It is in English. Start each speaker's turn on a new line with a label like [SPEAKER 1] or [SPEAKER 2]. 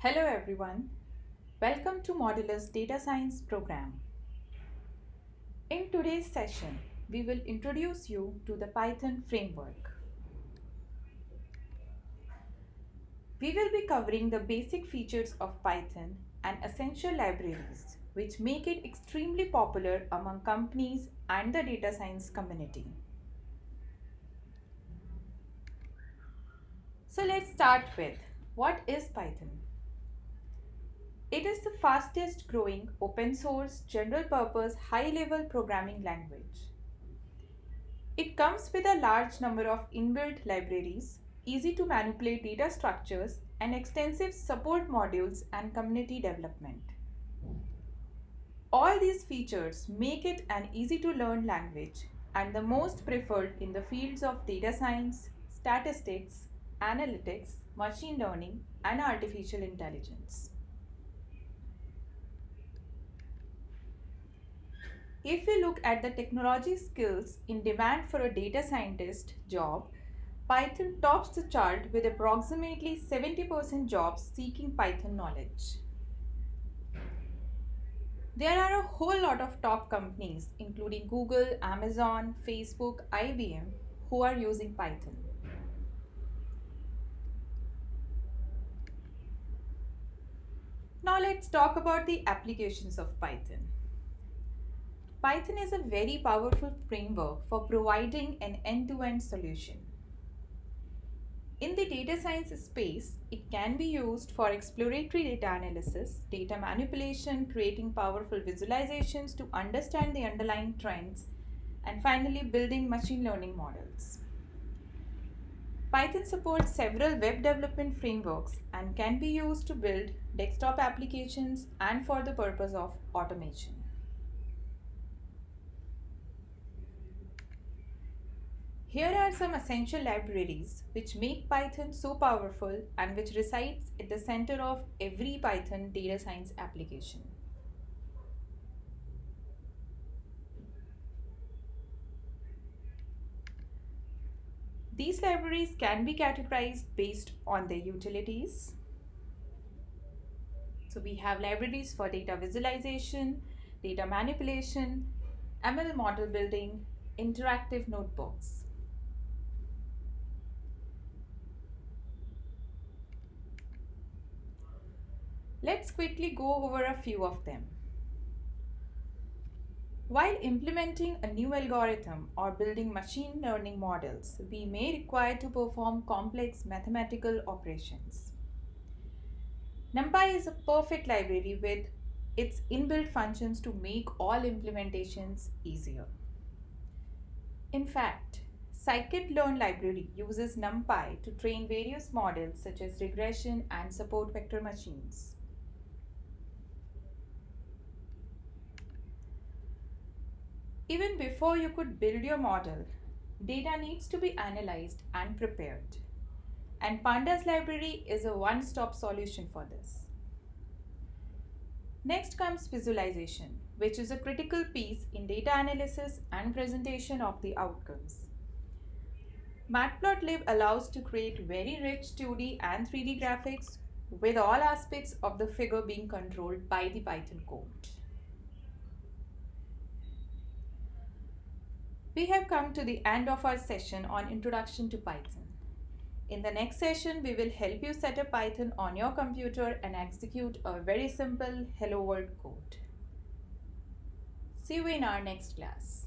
[SPEAKER 1] Hello everyone, welcome to Modular's Data Science program. In today's session, we will introduce you to the Python framework. We will be covering the basic features of Python and essential libraries which make it extremely popular among companies and the data science community. So let's start with what is Python? It is the fastest growing open source general purpose high level programming language. It comes with a large number of inbuilt libraries, easy to manipulate data structures, and extensive support modules and community development. All these features make it an easy to learn language and the most preferred in the fields of data science, statistics, analytics, machine learning, and artificial intelligence. If we look at the technology skills in demand for a data scientist job, Python tops the chart with approximately 70% jobs seeking Python knowledge. There are a whole lot of top companies, including Google, Amazon, Facebook, IBM, who are using Python. Now let's talk about the applications of Python. Python is a very powerful framework for providing an end-to-end solution. In the data science space, it can be used for exploratory data analysis, data manipulation, creating powerful visualizations to understand the underlying trends, and finally building machine learning models. Python supports several web development frameworks and can be used to build desktop applications and for the purpose of automation. Here are some essential libraries which make Python so powerful and which resides at the center of every Python data science application. These libraries can be categorized based on their utilities. So we have libraries for data visualization, data manipulation, ML model building, interactive notebooks. Let's quickly go over a few of them. While implementing a new algorithm or building machine learning models, we may require to perform complex mathematical operations. NumPy is a perfect library with its inbuilt functions to make all implementations easier. In fact, scikit-learn library uses NumPy to train various models such as regression and support vector machines. Even before you could build your model, data needs to be analyzed and prepared. And Pandas library is a one-stop solution for this. Next comes visualization, which is a critical piece in data analysis and presentation of the outcomes. Matplotlib allows to create very rich 2D and 3D graphics with all aspects of the figure being controlled by the Python code. We have come to the end of our session on Introduction to Python. In the next session, we will help you set up Python on your computer and execute a very simple Hello World code. See you in our next class.